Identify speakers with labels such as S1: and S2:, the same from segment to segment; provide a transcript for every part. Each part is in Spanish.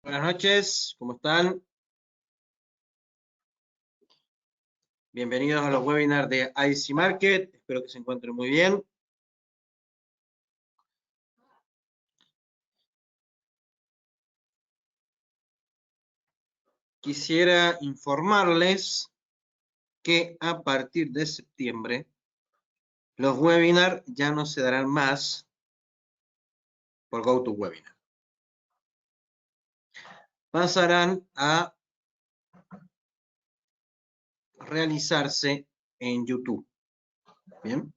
S1: Buenas noches, ¿cómo están? Bienvenidos a los webinars de IC Market, espero que se encuentren muy bien. Quisiera informarles que a partir de septiembre los webinars ya no se darán más por GoToWebinar. Pasarán a realizarse en YouTube. Bien,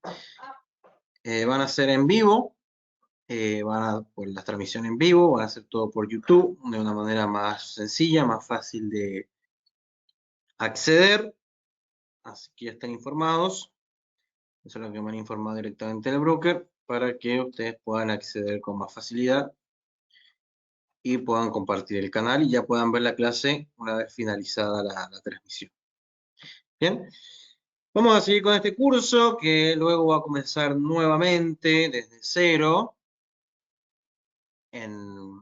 S1: van a ser en vivo, por la transmisión en vivo, van a hacer todo por YouTube de una manera más sencilla, más fácil de acceder. Así que ya están informados. Eso es lo que me han informado directamente del broker para que ustedes puedan acceder con más facilidad y puedan compartir el canal y ya puedan ver la clase una vez finalizada la transmisión. Bien, vamos a seguir con este curso que luego va a comenzar nuevamente desde cero en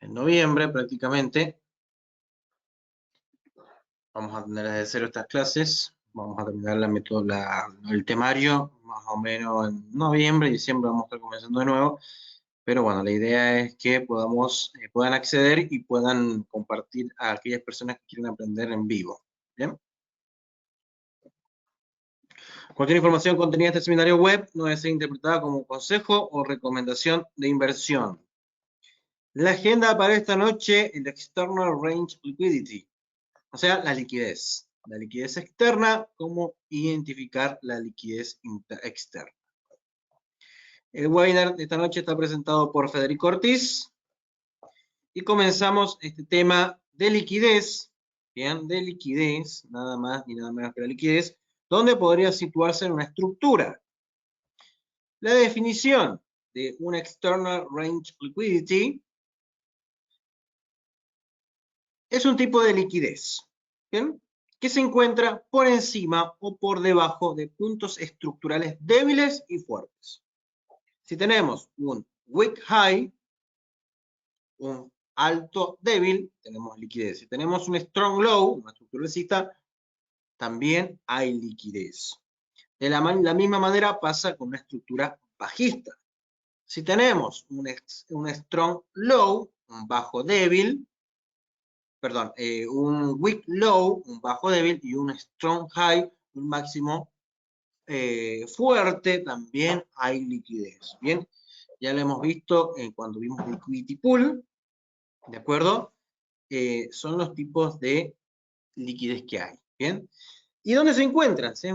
S1: noviembre prácticamente. Vamos a tener desde cero estas clases. Vamos a terminar el temario más o menos en noviembre, diciembre vamos a estar comenzando de nuevo. Pero bueno, la idea es que puedan acceder y puedan compartir a aquellas personas que quieren aprender en vivo. ¿Bien? Cualquier información contenida en este seminario web no debe ser interpretada como consejo o recomendación de inversión. La agenda para esta noche, el External Range Liquidity, o sea, la liquidez. La liquidez externa, cómo identificar la liquidez externa. El webinar de esta noche está presentado por Federico Ortiz. Y comenzamos este tema de liquidez, bien, de liquidez, nada más ni nada menos que la liquidez, donde podría situarse en una estructura. La definición de un External Range Liquidity es un tipo de liquidez, ¿bien?, que se encuentra por encima o por debajo de puntos estructurales débiles y fuertes. Si tenemos un weak high, un alto débil, tenemos liquidez. Si tenemos un strong low, una estructura alcista, también hay liquidez. De la misma manera pasa con una estructura bajista. Si tenemos un strong low, un bajo débil, perdón, un weak low, un bajo débil, y un strong high, un máximo fuerte, también hay liquidez. Bien, ya lo hemos visto cuando vimos liquidity pool, ¿de acuerdo? Son los tipos de liquidez que hay. Bien, ¿y dónde se encuentran? Se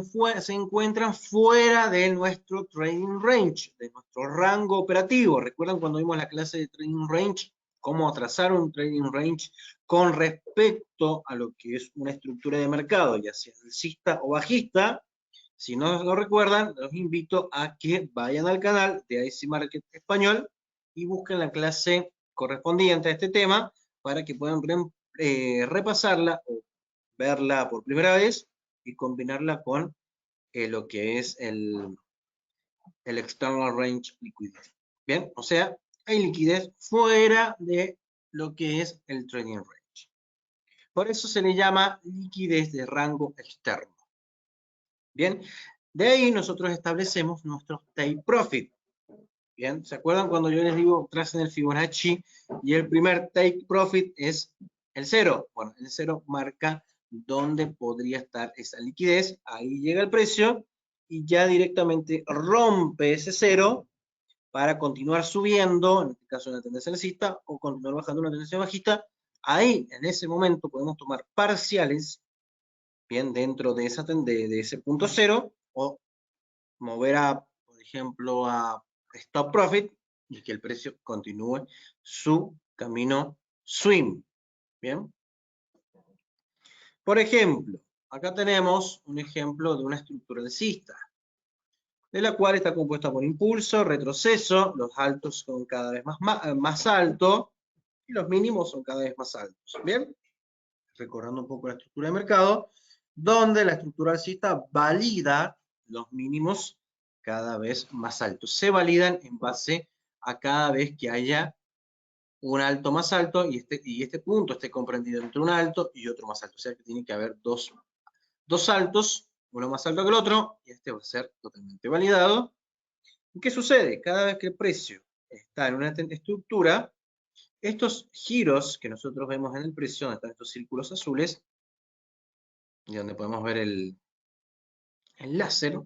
S1: encuentran fuera de nuestro trading range, de nuestro rango operativo. ¿Recuerdan cuando vimos la clase de trading range? Cómo trazar un trading range con respecto a lo que es una estructura de mercado, ya sea alcista o bajista. Si no lo recuerdan, los invito a que vayan al canal de IC Market Español y busquen la clase correspondiente a este tema para que puedan repasarla o verla por primera vez y combinarla con lo que es el External Range Liquidity. Bien, o sea, hay liquidez fuera de lo que es el Trading Range. Por eso se le llama liquidez de rango externo. Bien, de ahí nosotros establecemos nuestros take profit. Bien, ¿se acuerdan cuando yo les digo tracen el Fibonacci y el primer take profit es el 0? Bueno, el 0 marca dónde podría estar esa liquidez. Ahí llega el precio y ya directamente rompe ese 0 para continuar subiendo, en este caso una tendencia alcista, o continuar bajando una tendencia bajista. Ahí, en ese momento, podemos tomar parciales, bien, dentro de ese punto 0, o mover por ejemplo, a stop profit y que el precio continúe su camino swing. Bien. Por ejemplo, acá tenemos un ejemplo de una estructura alcista, de la cual está compuesta por impulso, retroceso, los altos son cada vez más altos y los mínimos son cada vez más altos. Bien, recordando un poco la estructura de mercado, donde la estructura alcista valida los mínimos cada vez más altos. Se validan en base a cada vez que haya un alto más alto y este punto esté comprendido entre un alto y otro más alto. O sea que tiene que haber dos altos, uno más alto que el otro, y este va a ser totalmente validado. ¿Y qué sucede? Cada vez que el precio está en una estructura, estos giros que nosotros vemos en el precio, donde están estos círculos azules, y donde podemos ver el láser,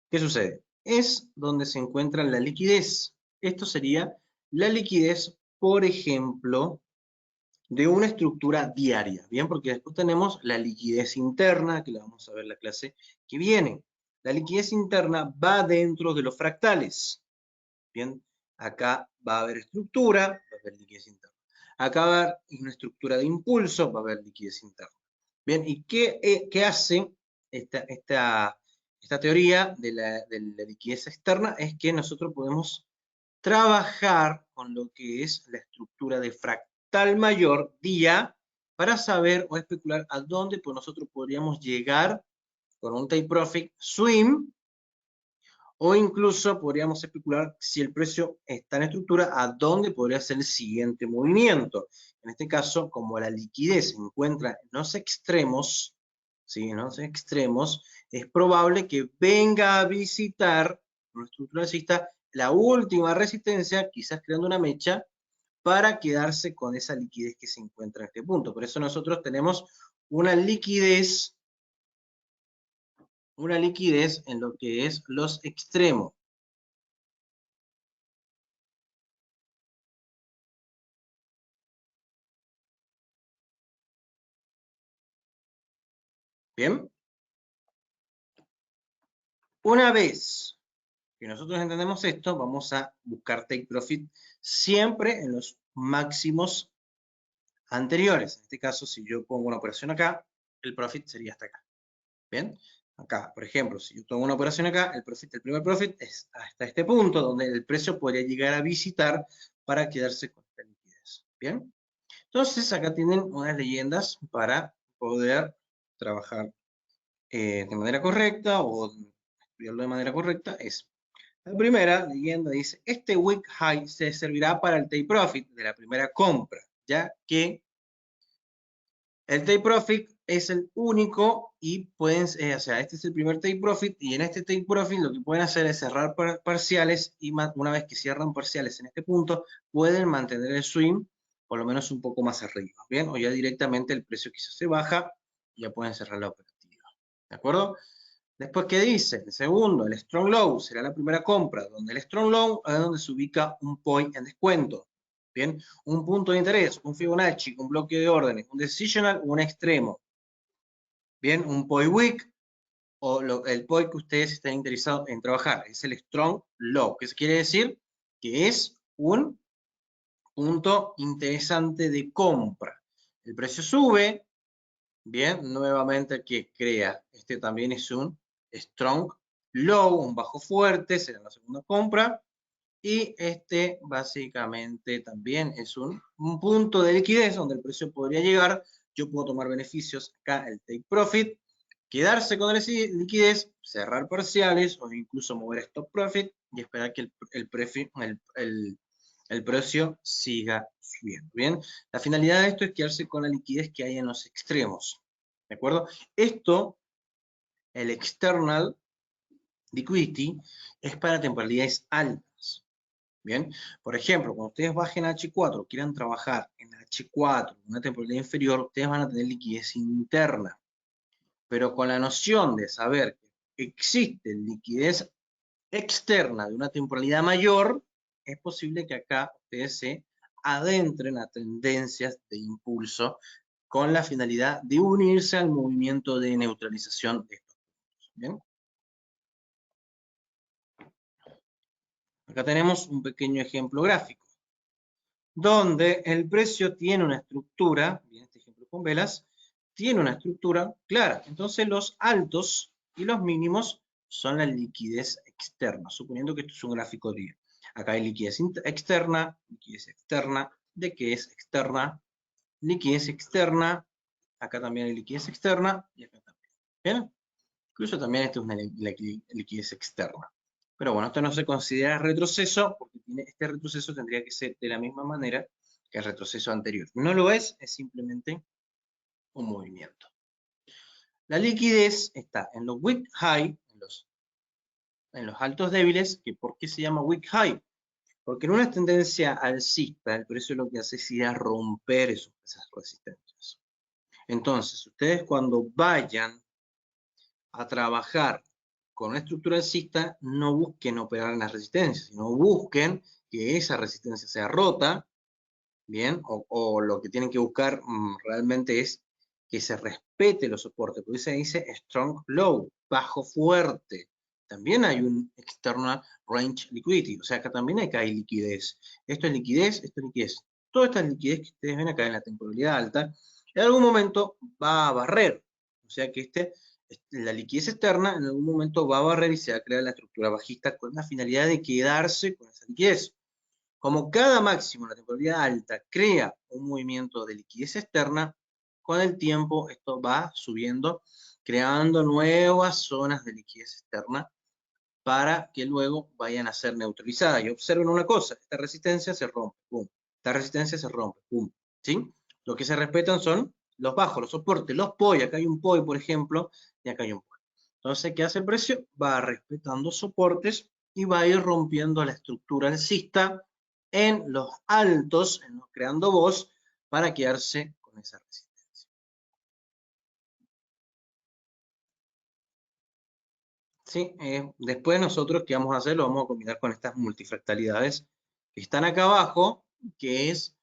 S1: ¿qué sucede? Es donde se encuentra la liquidez. Esto sería la liquidez, por ejemplo, de una estructura diaria, ¿bien? Porque después tenemos la liquidez interna, que la vamos a ver en la clase que viene. La liquidez interna va dentro de los fractales, ¿bien? Acá va a haber estructura, va a haber liquidez interna. Acá va a haber una estructura de impulso, va a haber liquidez interna. Bien, ¿y qué hace esta teoría de la liquidez externa? Es que nosotros podemos trabajar con lo que es la estructura de fractal mayor día para saber o especular a dónde pues, nosotros podríamos llegar con un take profit swing, o incluso podríamos especular si el precio está en estructura, a dónde podría ser el siguiente movimiento. En este caso, como la liquidez se encuentra en los extremos, ¿sí? En los extremos, es probable que venga a visitar una estructura alcista la última resistencia, quizás creando una mecha, para quedarse con esa liquidez que se encuentra en este punto. Por eso nosotros tenemos una liquidez en lo que es los extremos. Bien. Una vez que nosotros entendemos esto, vamos a buscar take profit siempre en los máximos anteriores. En este caso, si yo pongo una operación acá, el profit sería hasta acá. Bien, acá, por ejemplo, si yo tomo una operación acá, el primer profit es hasta este punto, donde el precio podría llegar a visitar para quedarse con esta liquidez. Bien, entonces acá tienen unas leyendas para poder trabajar de manera correcta o estudiarlo de manera correcta. La primera leyenda dice, este wick high se servirá para el take profit de la primera compra, ya que el take profit es el único y pueden, o sea, este es el primer take profit y en este take profit lo que pueden hacer es cerrar parciales y una vez que cierran parciales en este punto, pueden mantener el swing por lo menos un poco más arriba, ¿bien? O ya directamente el precio quizás se baja y ya pueden cerrar la operativa, ¿de acuerdo? Después, ¿qué dice? El segundo, el strong low, será la primera compra, donde el strong low es donde se ubica un point en descuento. Bien, un punto de interés, un Fibonacci, un bloque de órdenes, un decisional, un extremo. Bien, un point weak o el point que ustedes estén interesados en trabajar. Es el strong low, que quiere decir que es un punto interesante de compra. El precio sube, bien, nuevamente que crea, este también es un strong low, un bajo fuerte, será la segunda compra. Y este básicamente también es un punto de liquidez donde el precio podría llegar. Yo puedo tomar beneficios acá, el take profit, quedarse con la liquidez, cerrar parciales o incluso mover stop profit y esperar que el precio siga subiendo. Bien, la finalidad de esto es quedarse con la liquidez que hay en los extremos. ¿De acuerdo? Esto, el external liquidity, es para temporalidades altas. Bien, por ejemplo, cuando ustedes bajen a H4, quieran trabajar en H4, una temporalidad inferior, ustedes van a tener liquidez interna. Pero con la noción de saber que existe liquidez externa de una temporalidad mayor, es posible que acá ustedes se adentren a tendencias de impulso con la finalidad de unirse al movimiento de neutralización de estos puntos. ¿Bien? Acá tenemos un pequeño ejemplo gráfico, donde el precio tiene una estructura, bien, este ejemplo con velas, tiene una estructura clara. Entonces los altos y los mínimos son la liquidez externa, suponiendo que esto es un gráfico día. Acá hay liquidez externa, ¿de qué es externa? Liquidez externa, acá también hay liquidez externa y acá también. ¿Bien? Incluso también esto es una liquidez externa. Pero bueno, esto no se considera retroceso, porque este retroceso tendría que ser de la misma manera que el retroceso anterior. No lo es simplemente un movimiento. La liquidez está en los weak high, en los altos débiles, que ¿por qué se llama weak high? Porque en una tendencia alcista, el precio lo que hace es ir a romper esas resistencias. Entonces, ustedes cuando vayan a trabajar con una estructura alcista, no busquen operar en las resistencias, sino busquen que esa resistencia sea rota, ¿bien? O lo que tienen que buscar realmente es que se respete los soportes, porque se dice strong low, bajo fuerte. También hay un external range liquidity, o sea, acá también hay liquidez. Esto es liquidez, esto es liquidez. Toda esta liquidez que ustedes ven acá en la temporalidad alta, en algún momento va a barrer. O sea que la liquidez externa en algún momento va a barrer y se va a crear la estructura bajista con la finalidad de quedarse con esa liquidez. Como cada máximo en la temporalidad alta crea un movimiento de liquidez externa, con el tiempo esto va subiendo, creando nuevas zonas de liquidez externa para que luego vayan a ser neutralizadas. Y observen una cosa, esta resistencia se rompe, pum. Esta resistencia se rompe, pum. ¿Sí? Lo que se respetan son los bajos, los soportes, los POI. Acá hay un POI, por ejemplo, y acá hay un POI. Entonces, ¿qué hace el precio? Va respetando soportes y va a ir rompiendo la estructura alcista en los altos, creando voz para quedarse con esa resistencia. ¿Sí? Después nosotros, ¿qué vamos a hacer? Lo vamos a combinar con estas multifractalidades que están acá abajo, que es,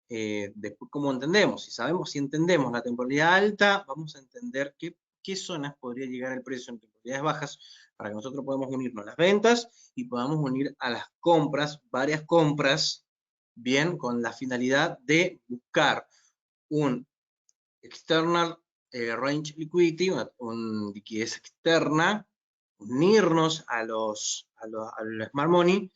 S1: después, ¿cómo entendemos? Si entendemos la temporalidad alta, vamos a entender qué zonas podría llegar el precio en temporalidades bajas, para que nosotros podamos unirnos a las ventas y podamos unir a las compras, varias compras, bien, con la finalidad de buscar un external range liquidity, una liquidez externa, unirnos al Smart Money,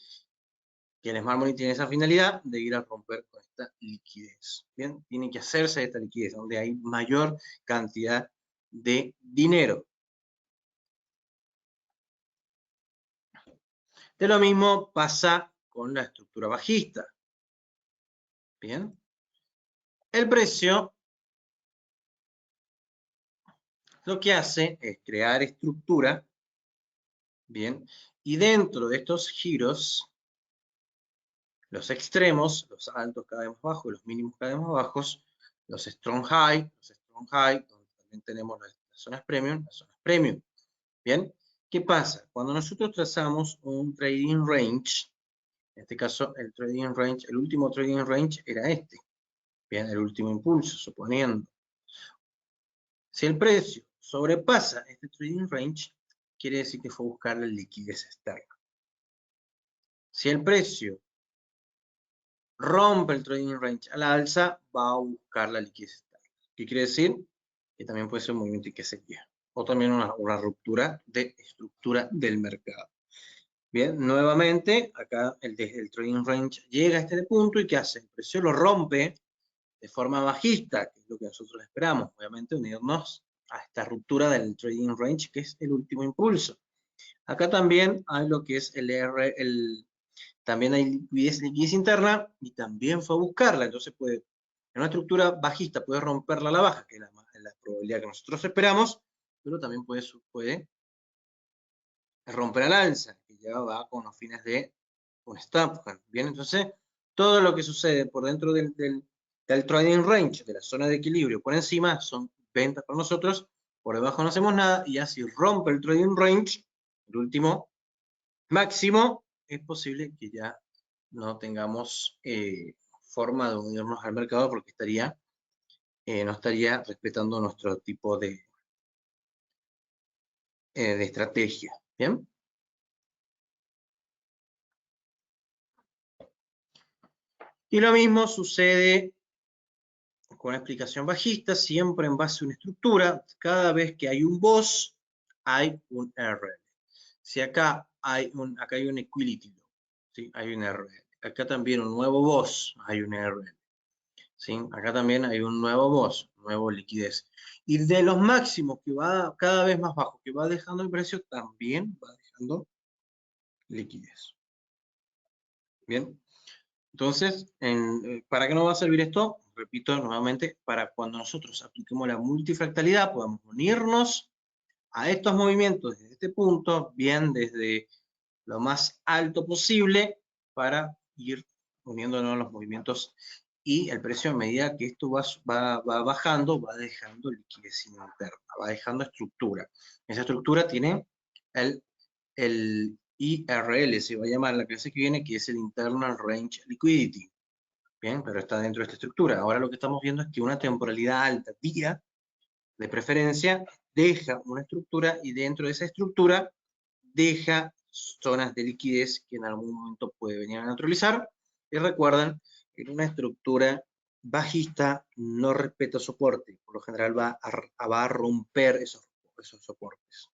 S1: que el Smart Money tiene esa finalidad de ir a romper con esta liquidez. Bien, tiene que hacerse esta liquidez, donde hay mayor cantidad de dinero. De lo mismo pasa con la estructura bajista. Bien. El precio lo que hace es crear estructura, bien, y dentro de estos giros, los extremos, los altos cada vez más bajos, los mínimos cada vez más bajos, los strong high, donde también tenemos las zonas premium, bien. ¿Qué pasa? Cuando nosotros trazamos un trading range, en este caso el trading range, el último trading range era este, bien, el último impulso, suponiendo. Si el precio sobrepasa este trading range, quiere decir que fue a buscar la liquidez externa. Si el precio rompe el trading range a la alza, va a buscar la liquidez externa. ¿Qué quiere decir? Que también puede ser un movimiento que se queda. O también una ruptura de estructura del mercado. Bien, nuevamente, acá el trading range llega a este punto y ¿qué hace? El precio lo rompe de forma bajista, que es lo que nosotros esperamos, obviamente unirnos a esta ruptura del trading range, que es el último impulso. Acá también hay lo que es también hay liquidez interna y también fue a buscarla, entonces en una estructura bajista puede romperla a la baja, que es la probabilidad que nosotros esperamos, pero también puede romper al alza, que ya va con los fines de un stop. Bien, entonces todo lo que sucede por dentro del trading range, de la zona de equilibrio, por encima son ventas para nosotros, por debajo no hacemos nada, y ya si rompe el trading range, el último máximo, es posible que ya no tengamos forma de unirnos al mercado porque no estaría respetando nuestro tipo de estrategia. ¿Bien? Y lo mismo sucede con la explicación bajista, siempre en base a una estructura. Cada vez que hay un BOS, hay un RL. Si acá hay un equility, ¿sí? Hay un RL. Acá también un nuevo BOS, hay un RL. ¿Sí? Acá también hay un nuevo BOS, nuevo liquidez. Y de los máximos que va cada vez más bajo, que va dejando el precio, también va dejando liquidez. Bien, entonces, ¿para qué nos va a servir esto? Repito nuevamente, para cuando nosotros apliquemos la multifractalidad, podamos unirnos a estos movimientos desde este punto, bien desde lo más alto posible, para ir uniéndonos a los movimientos y el precio, a medida que esto va bajando, va dejando liquidez interna, va dejando estructura. Esa estructura tiene el IRL, se va a llamar la clase que viene, que es el Internal Range Liquidity. Bien, pero está dentro de esta estructura. Ahora lo que estamos viendo es que una temporalidad alta, día, de preferencia, deja una estructura y dentro de esa estructura deja zonas de liquidez que en algún momento puede venir a neutralizar. Y recuerden, en una estructura bajista no respeta soporte, por lo general va a romper esos soportes.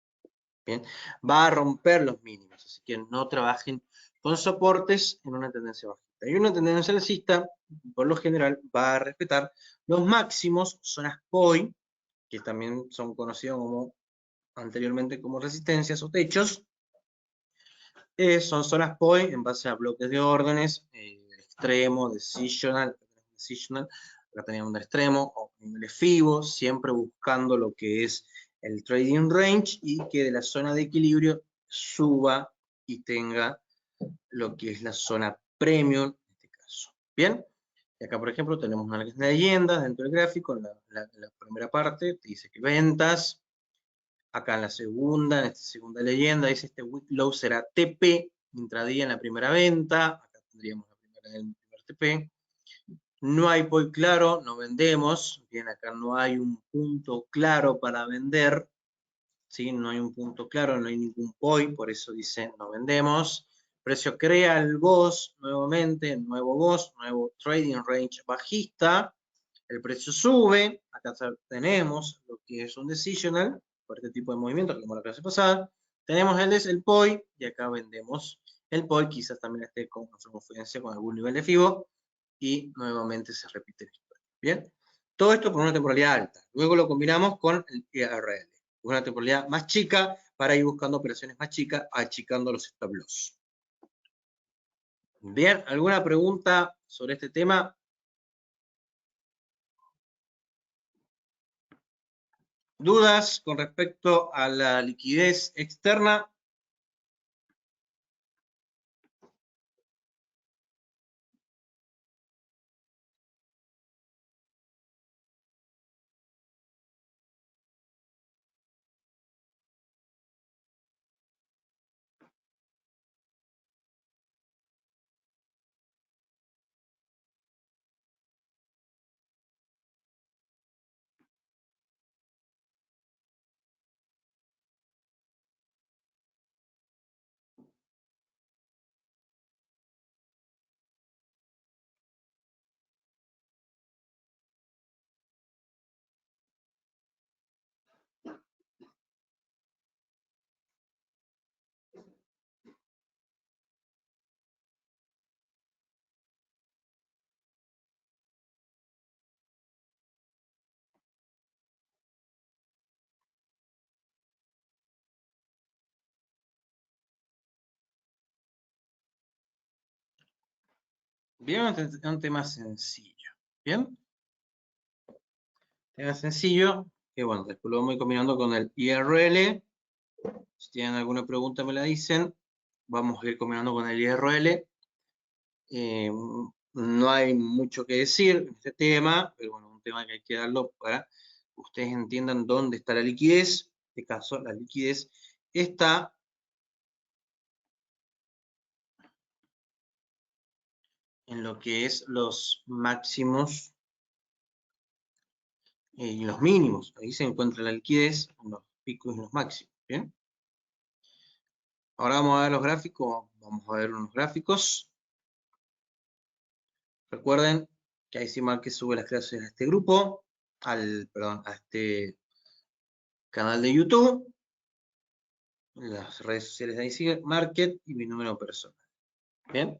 S1: Bien, va a romper los mínimos, así que no trabajen con soportes en una tendencia bajista. Y una tendencia alcista, por lo general, va a respetar los máximos, zonas POI, que también son conocidos como anteriormente como resistencias o techos. Son zonas POI en base a bloques de órdenes, extremo, decisional, acá teníamos un extremo, o niveles FIBO, siempre buscando lo que es el trading range y que de la zona de equilibrio suba y tenga lo que es la zona premium en este caso. Bien, y acá por ejemplo tenemos una leyenda dentro del gráfico, en la primera parte te dice que ventas, acá en esta segunda leyenda dice este wick low será TP, intradía en la primera venta, acá tendríamos el primer TP. No hay POI claro, no vendemos. Bien, acá no hay un punto claro para vender. ¿Sí? No hay un punto claro, no hay ningún POI, por eso dice no vendemos. Precio crea el BOS nuevamente, nuevo BOS, nuevo trading range bajista. El precio sube, acá tenemos lo que es un decisional, por este tipo de movimientos, como la clase pasada. Tenemos el POI, y acá vendemos el POI, quizás también esté con confluencia con algún nivel de FIBO, y nuevamente se repite la historia. Bien, todo esto por una temporalidad alta. Luego lo combinamos con el IRL, una temporalidad más chica para ir buscando operaciones más chicas, achicando los stop loss. Bien, ¿alguna pregunta sobre este tema? ¿Dudas con respecto a la liquidez externa? Bien, un tema sencillo. Bien, tema sencillo, que bueno, después lo vamos a ir combinando con el IRL. Si tienen alguna pregunta me la dicen. Vamos a ir combinando con el IRL. No hay mucho que decir en este tema, pero bueno, un tema que hay que darlo para que ustedes entiendan dónde está la liquidez. En este caso, la liquidez está en lo que es los máximos y los mínimos. Ahí se encuentra la liquidez en los picos y los máximos. ¿Bien? Ahora vamos a ver los gráficos. Vamos a ver unos gráficos. Recuerden que ahí sí que sube las clases a este grupo, perdón, a este canal de YouTube. Las redes sociales de ahí sigue Market y mi número personal. Bien.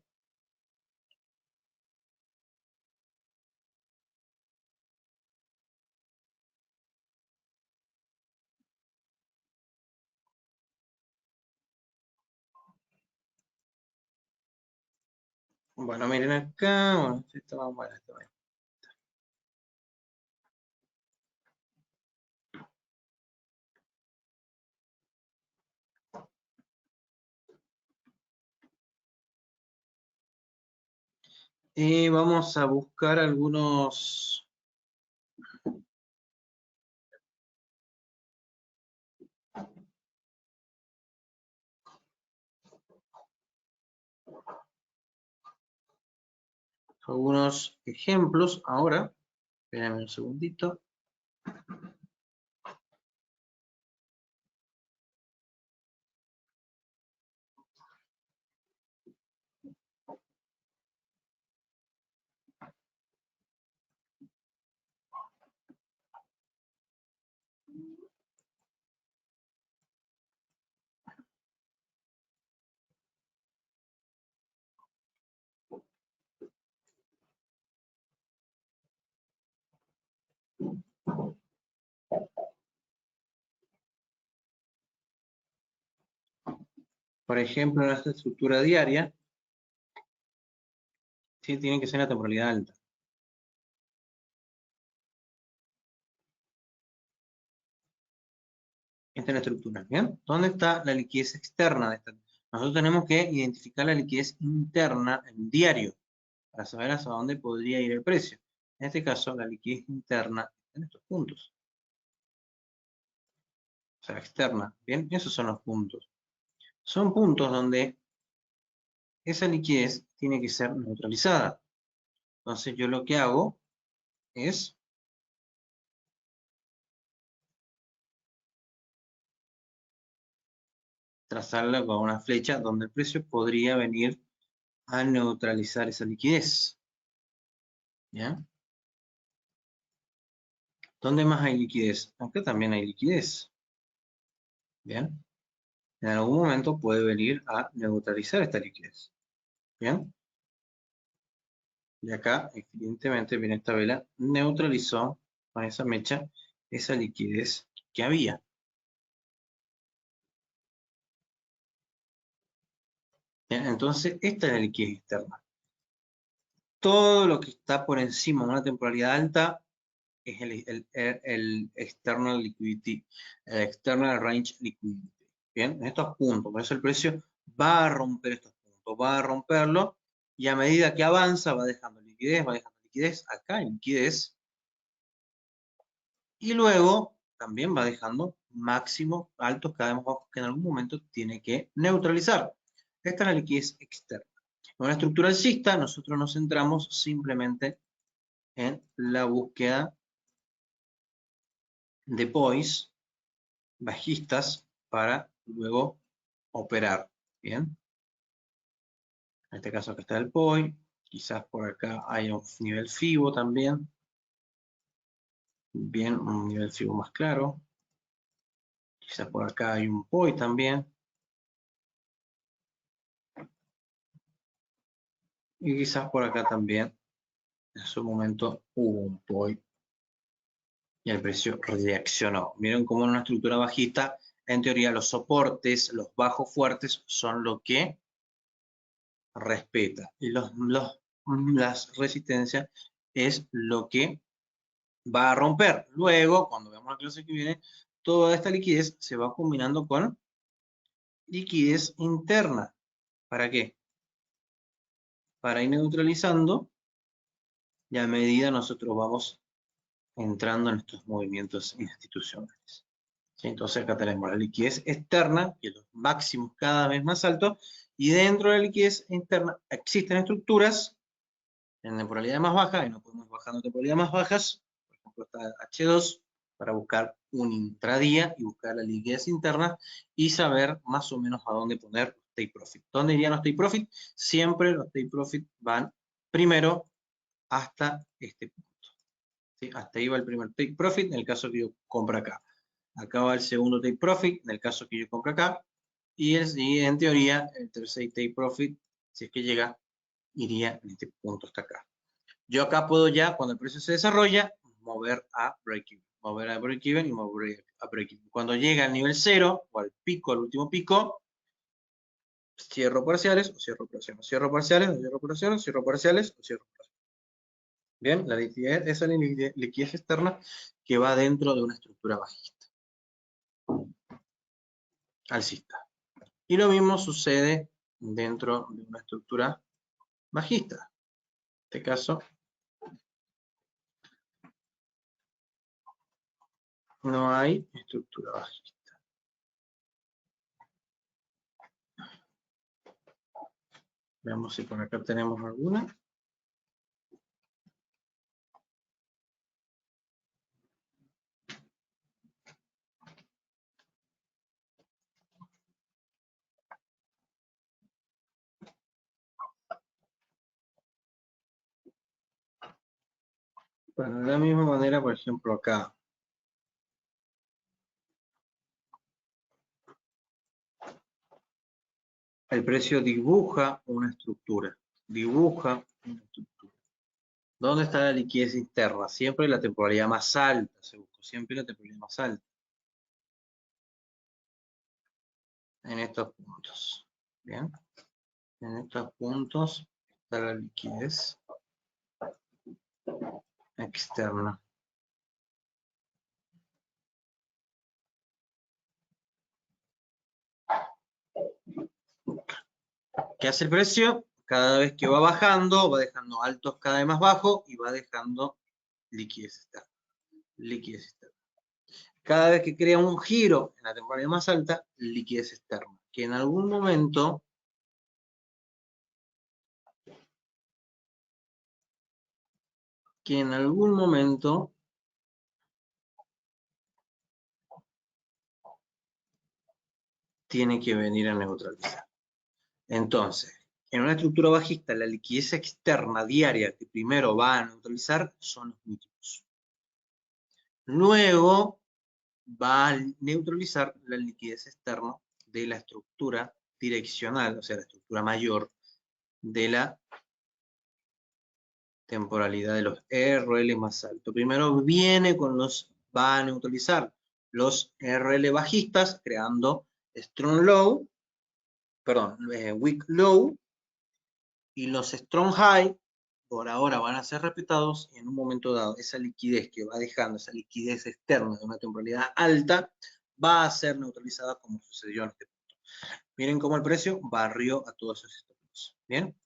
S1: Bueno, miren acá. Bueno, esto va mal, esto va. Vamos a buscar algunos. Algunos ejemplos ahora. Espérenme un segundito. Por ejemplo, en esta estructura diaria, sí, tiene que ser la temporalidad alta. Esta es la estructura, ¿bien? ¿Dónde está la liquidez externa de esta? Nosotros tenemos que identificar la liquidez interna en diario para saber hasta dónde podría ir el precio. En este caso, la liquidez interna está en estos puntos. O sea, externa, ¿bien? Esos son los puntos. Son puntos donde esa liquidez tiene que ser neutralizada. Entonces, yo lo que hago es trazarla con una flecha donde el precio podría venir a neutralizar esa liquidez. ¿Ya? ¿Dónde más hay liquidez? Acá también hay liquidez. ¿Bien? En algún momento puede venir a neutralizar esta liquidez. ¿Bien? Y acá, evidentemente, viene esta vela, neutralizó con esa mecha esa liquidez que había. ¿Bien? Entonces, esta es la liquidez externa. Todo lo que está por encima de una temporalidad alta es el external liquidity, el external range liquidity. Bien, en estos puntos, por eso el precio va a romper estos puntos, va a romperlo y a medida que avanza va dejando liquidez, acá hay liquidez y luego también va dejando máximos altos cada vez más bajos que en algún momento tiene que neutralizar. Esta es la liquidez externa. En una estructura alcista nosotros nos centramos simplemente en la búsqueda de POIs bajistas para luego operar. Bien, en este caso acá está el POI, quizás por acá hay un nivel FIBO también. Bien, un nivel FIBO más claro. Quizás por acá hay un POI también. Y quizás por acá también en su momento hubo un POI y el precio reaccionó. Miren cómo en una estructura bajista, en teoría los soportes, los bajos fuertes son lo que respeta. Y las resistencias es lo que va a romper. Luego, cuando veamos la clase que viene, toda esta liquidez se va combinando con liquidez interna. ¿Para qué? Para ir neutralizando y a medida nosotros vamos entrando en estos movimientos institucionales. ¿Sí? Entonces acá tenemos la liquidez externa, que los máximos cada vez más altos, y dentro de la liquidez interna existen estructuras en temporalidad más baja, y no podemos ir bajando temporalidades más bajas, por ejemplo está H2, para buscar un intradía y buscar la liquidez interna y saber más o menos a dónde poner los take profit. ¿Dónde irían los take profit? Siempre los take profit van primero hasta este punto. ¿Sí? Hasta ahí va el primer take profit en el caso que yo compre acá. Acá va el segundo take profit en el caso que yo compre acá. Y en teoría el tercer take profit, si es que llega, iría en este punto hasta acá. Yo acá puedo ya, cuando el precio se desarrolla, mover a break-even. Mover a break-even y mover a break-even. Cuando llega al nivel 0, o al pico, al último pico, Cierro parciales o cierro operaciones. Cierro parciales o cierro operaciones. Cierro parciales o cierro operaciones. Bien, la liquidez, esa es la liquidez externa que va dentro de una estructura bajista, alcista. Y lo mismo sucede dentro de una estructura bajista. En este caso, no hay estructura bajista. Veamos si por acá tenemos alguna. Bueno, de la misma manera, por ejemplo, acá. El precio dibuja una estructura. Dibuja una estructura. ¿Dónde está la liquidez interna? Siempre la temporalidad más alta. Se busca siempre la temporalidad más alta. En estos puntos. Bien. En estos puntos está la liquidez externa. ¿Qué hace el precio? Cada vez que va bajando, va dejando altos cada vez más bajos y va dejando liquidez externa. Liquidez externa. Cada vez que crea un giro en la temporalidad más alta, liquidez externa. Que en algún momento tiene que venir a neutralizar. Entonces, en una estructura bajista, la liquidez externa diaria que primero va a neutralizar son los mínimos. Luego va a neutralizar la liquidez externa de la estructura direccional, o sea, la estructura mayor de la temporalidad de los RL más altos. Primero va a neutralizar los RL bajistas, creando strong low, perdón, weak low, y los strong high por ahora van a ser respetados y en un momento dado esa liquidez que va dejando, esa liquidez externa de una temporalidad alta, va a ser neutralizada como sucedió en este punto. Miren cómo el precio barrió a todos esos estados. Bien,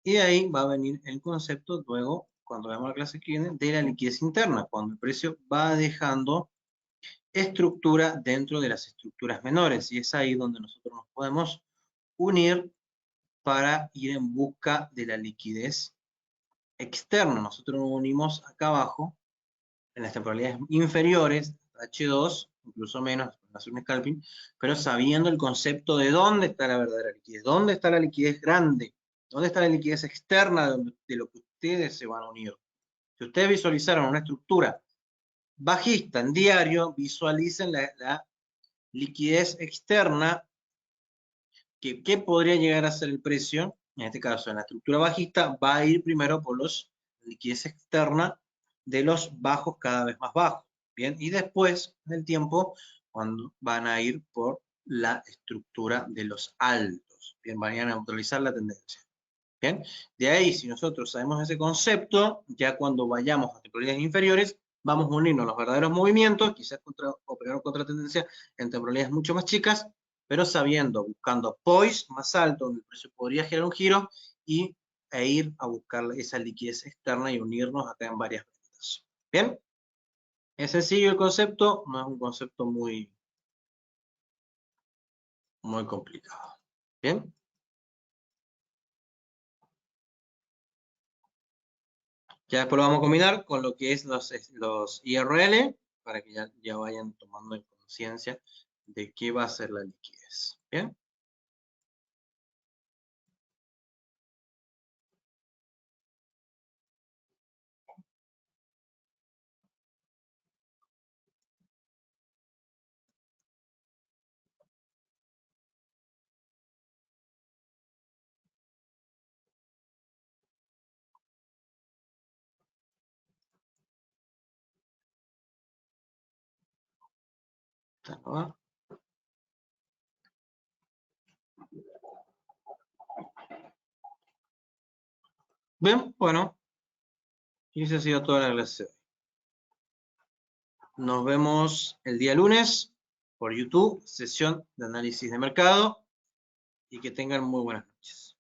S1: y de ahí va a venir el concepto luego, cuando veamos la clase que viene, de la liquidez interna, cuando el precio va dejando estructura dentro de las estructuras menores, y es ahí donde nosotros nos podemos unir para ir en busca de la liquidez externa. Nosotros nos unimos acá abajo, en las temporalidades inferiores, H2, incluso menos, para hacer un scalping, pero sabiendo el concepto de dónde está la verdadera liquidez, dónde está la liquidez grande, dónde está la liquidez externa de lo que ustedes se van a unir. Si ustedes visualizaron una estructura bajista en diario, visualicen la liquidez externa, ¿qué podría llegar a ser el precio? En este caso, en la estructura bajista, va a ir primero por los liquidez externa de los bajos cada vez más bajos. Bien, y después, en el tiempo, cuando van a ir por la estructura de los altos. Bien, van a neutralizar la tendencia. Bien, de ahí, si nosotros sabemos ese concepto, ya cuando vayamos a temporalidades inferiores, vamos a unirnos a los verdaderos movimientos, quizás operar contra tendencia en temporalidades mucho más chicas, pero sabiendo, buscando poise más alto, donde el precio podría generar un giro, e ir a buscar esa liquidez externa y unirnos acá en varias ventas. Bien, es sencillo el concepto, no es un concepto muy complicado. Bien. Ya después lo vamos a combinar con lo que es los IRL, para que ya vayan tomando conciencia de qué va a ser la liquidez. ¿Bien? ¿No? Bien, bueno, y esa ha sido toda la clase de hoy. Nos vemos el día lunes por YouTube, sesión de análisis de mercado, y que tengan muy buenas noches.